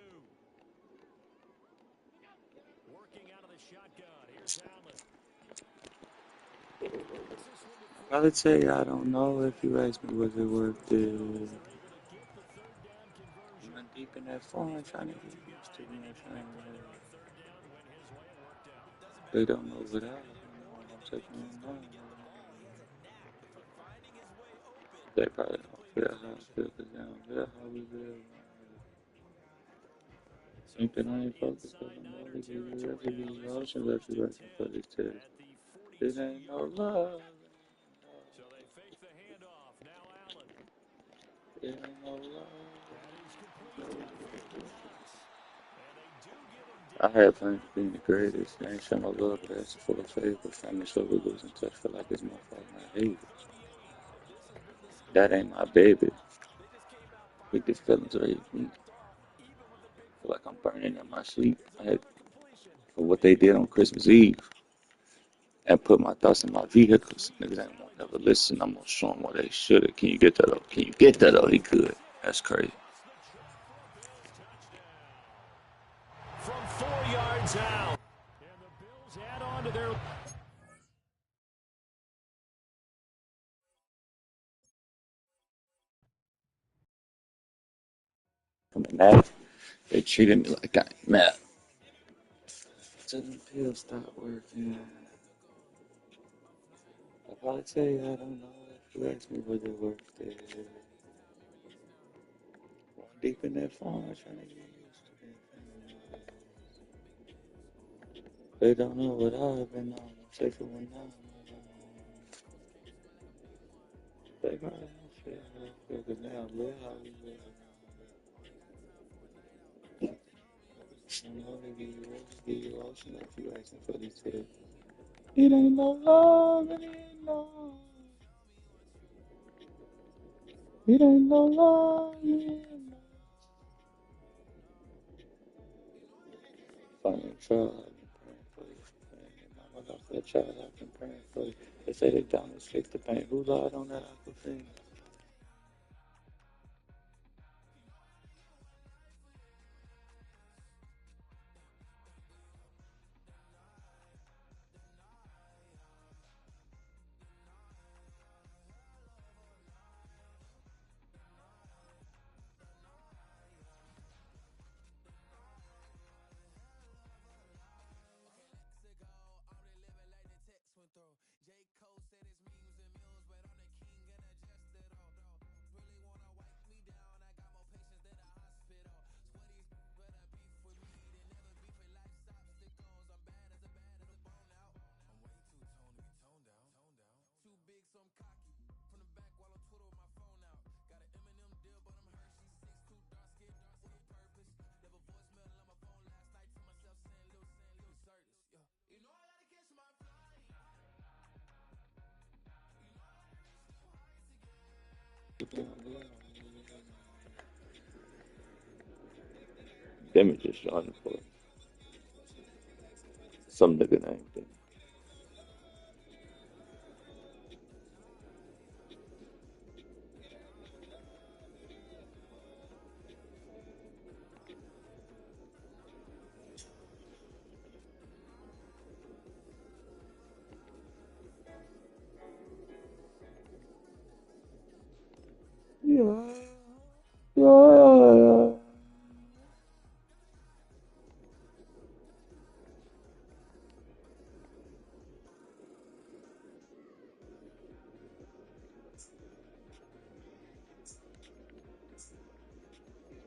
Working out of the shotgun. Here's Allen. I'd say I don't know if you ask me was it worth it. I'm deep in that phone trying to get used to me. They don't know what I I'm taking them down. They probably don't feel how I feel because they don't feel how we feel. Think that I ain't focused because I'm only giving you every emotion left you working for this test. It ain't no love. So they fake the handoff. Now Allen. It ain't no love. That is complete. Got 50 yards. And they do get him I deep. had plans to be the greatest. I ain't show no love, but that's full of faith. But family struggle losing touch. Feel like it's my fault, not hate. That ain't my baby. With these feelings already me. Feel like I'm burning in my sleep. I had for what they did on Christmas Eve and put my thoughts in my vehicles. Niggas ain't won't never listen. I'm gonna show them what they shoulda. Can you get that up? Can you get that up? He could. That's crazy. From 4 yards out. And the Bills add on to their... Coming mad. They treated me like I ain't mad. Till the pills stop working. I'll probably tell you I don't know if you ask me was it worth it. Going deep in that phone, trying to get used to it. They don't know what I've been on. Say for one now. They probably don't feel how I feel because now I live how we live. I know they give you ocean if you asking for these tips. It ain't no love, it ain't no. It ain't no love, it ain't no. Funny child, I've been praying for you. Mama lost that child, I've been praying for you. They say they don't fix the pain. Who lied on that aqua thing? Demi just joined for some nigga named Demi. Yeah. Yeah.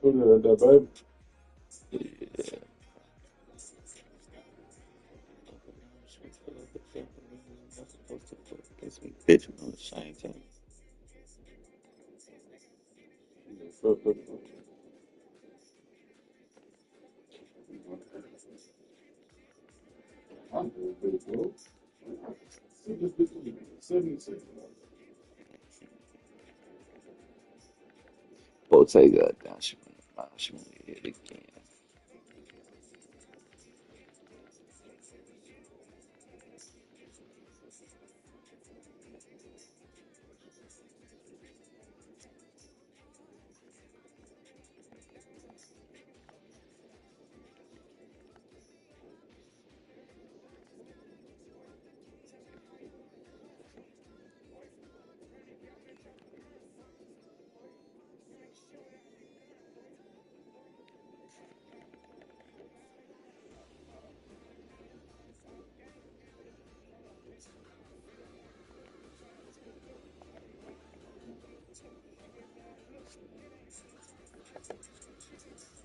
Put it at that baby. Bitch on the same team. I'm pretty close. 76. Bottega down. She went to hit again.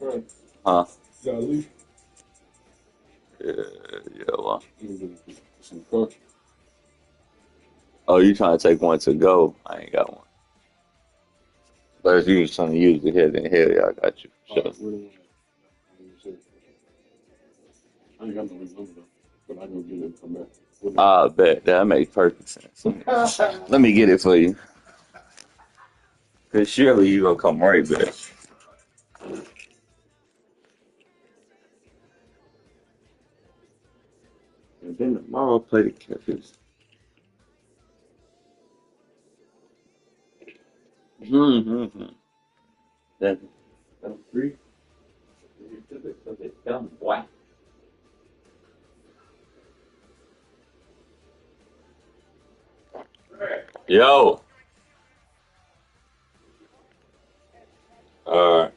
Right. Huh? You got a leaf? Yeah, yeah, well. Some cook. Oh, you trying to take one to go? I ain't got one. But if you was trying to use the head, then hell yeah, I got you. Sure. I ain't got no leaf number though. But I go get it and come back. I bet that makes perfect sense. Let me get it for you. Cause surely you gonna come right back. And then tomorrow play the Catfish. Mm-hmm. That's free. Yo. Alright.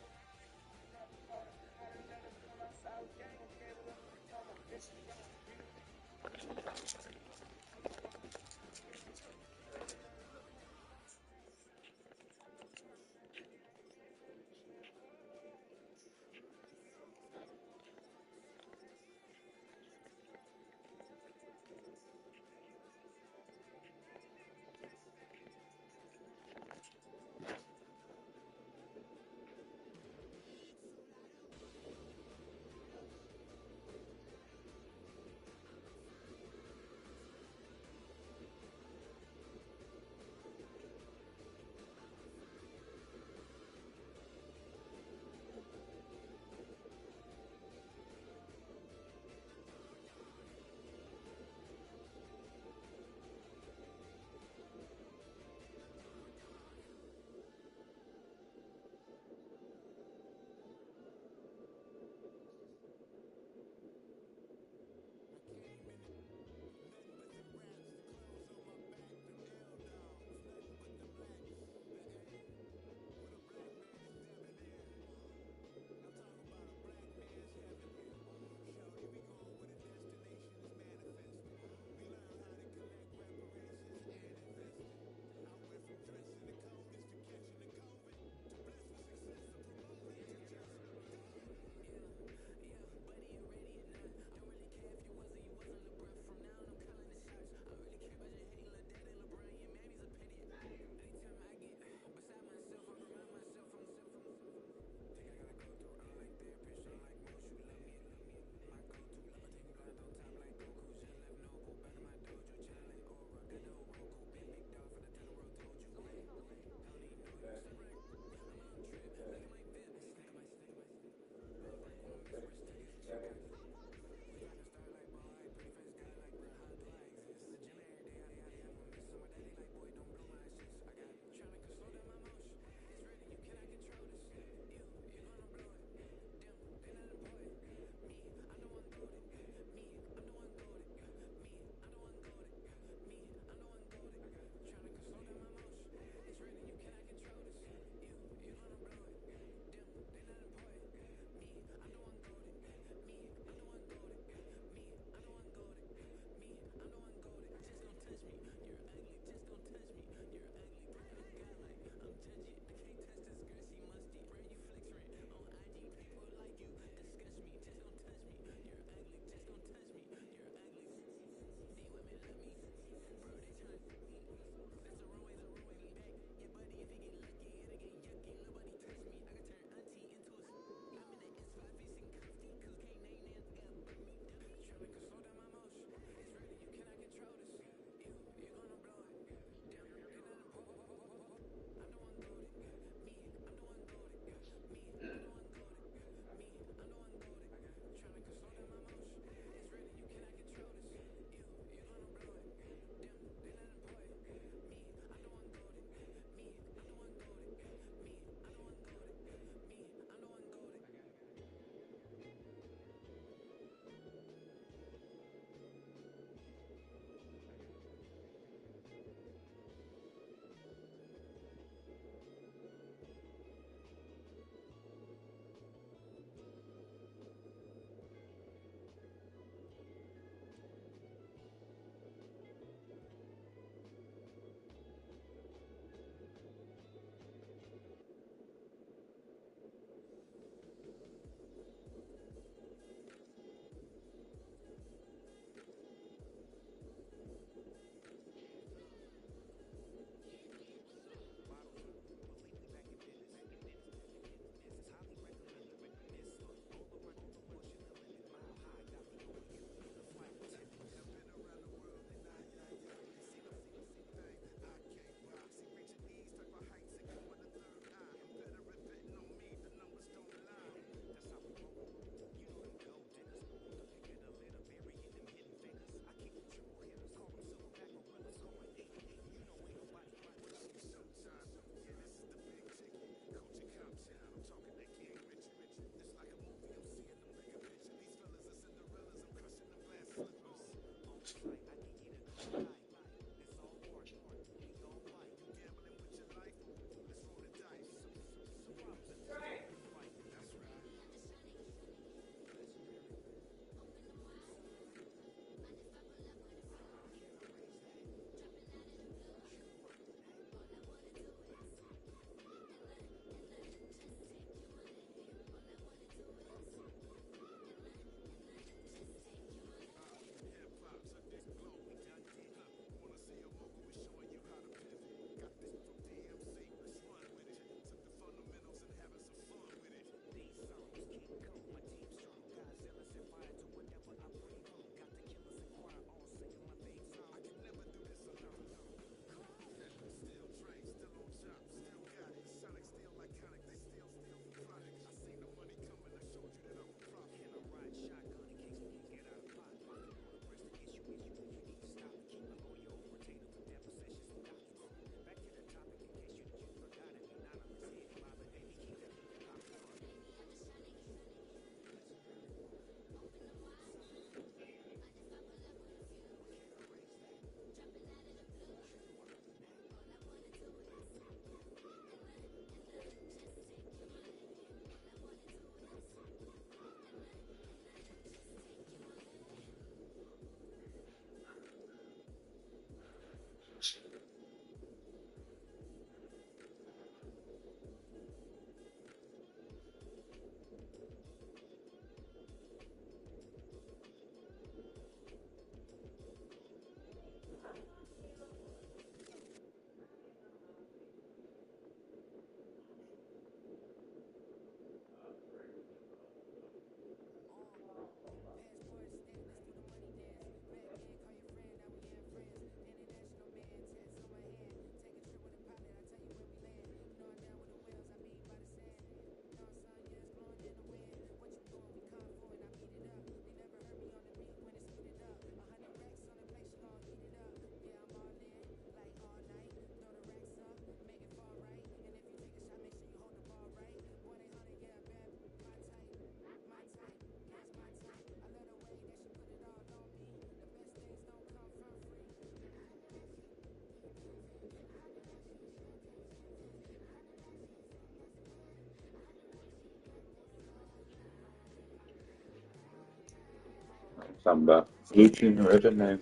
Something about bleaching or other name.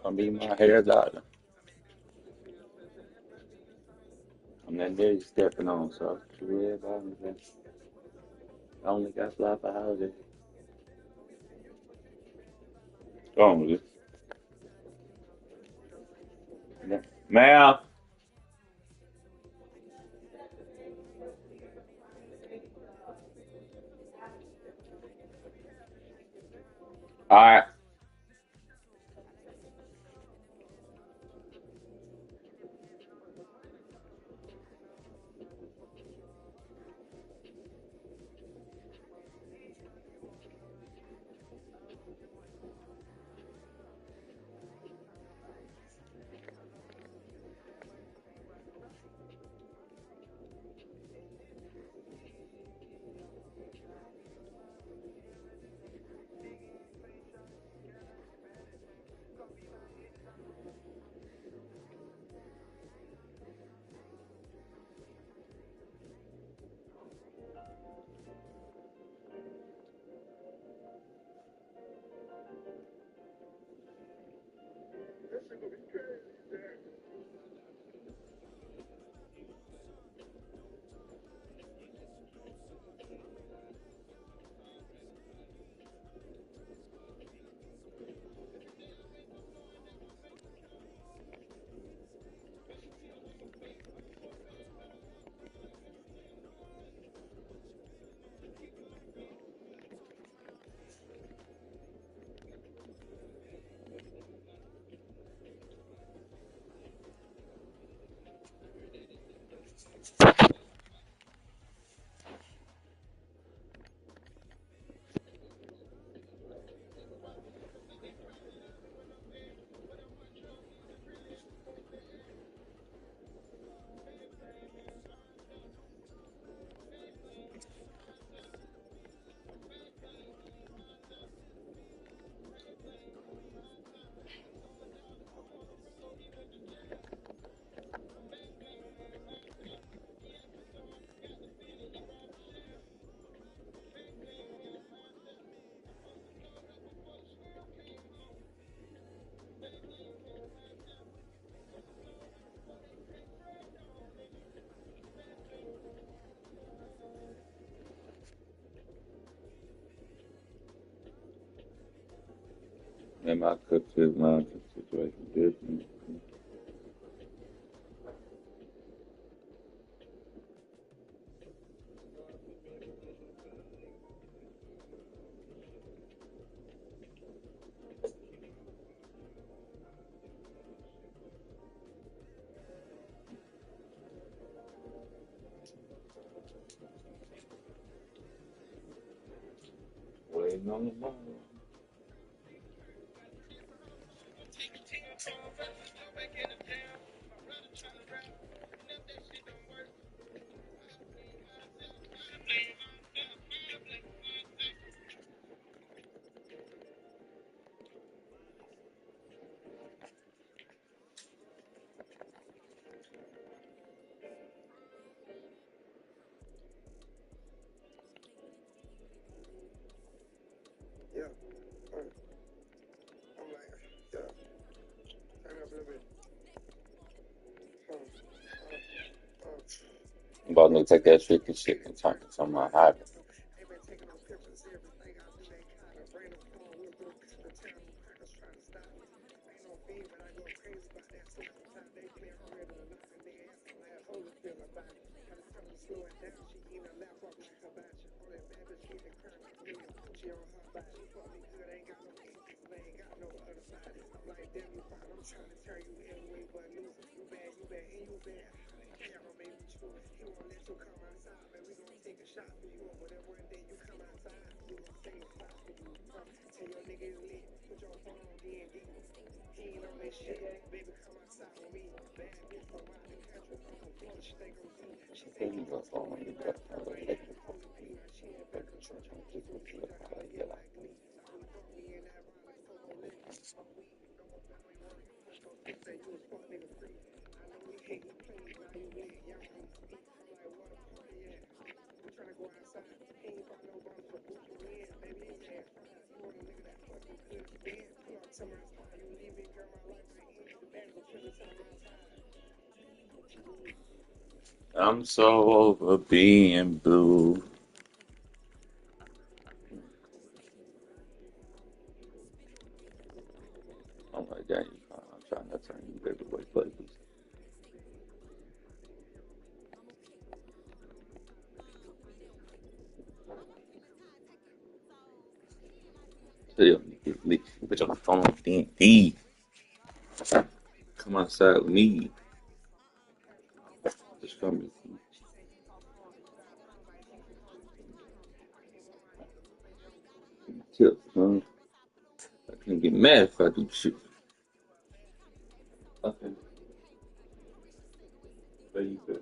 Gonna be my hair dollar. I'm that day you stepping on, so I can worry about it. I only got fly for holiday. Go on with it. Mal. All right. And my cook is my situation different. Waiting on the morning. Yeah. I'm like, yeah. Turn up a little bit. I'm about to take that tricky shit and turn it to my hobby. Ain't been taking no pictures. Everything I do, they kind of random phone with through the town. Crackers trying to stop me. Ain't no fiend, but I go crazy about that. So every time they play, I'm ready to knock a nigga ass. I'm like, hold the feel about it. Gotta tell her to slow it down. She eating a lap up like hibachi. All that bad bitch get the crown. Million coochie on her body. She fuck me good, ain't got no ink. They ain't got no other body. I'm like, damn, you fine. I'm trying to turn you every way but loose. You bad, and you bad. Damn, maybe true. He won't let you come outside, man. We gon' take a shot for you. But then one day you come outside, we gon' save a spot for you. Tell your nigga it's lit. Put your phone on D&D. He ain't on this shit. Baby, come outside with me. Bad bitch from out the country. From Florida, she think I'm deep. She say you gon' fall on the ground. I'm like, yeah, you hold the P. Now she in back of truck. I'm just with P. Just how to get like Glee. So we fuck me in that ride like Polo Lee. Fuck weed. Don't we want it. Fuck say you was fuck nigga free. I know we hate you play. Now you lit. Young, I'm like, what a party at? We tryna I'm so over being blue. Oh my God, I'm trying not to turn you baby boy play. Tell me, bitch on the phone, D. Come outside with me. Just come tips, huh? I can't get mad if I do shit. Okay, there you go.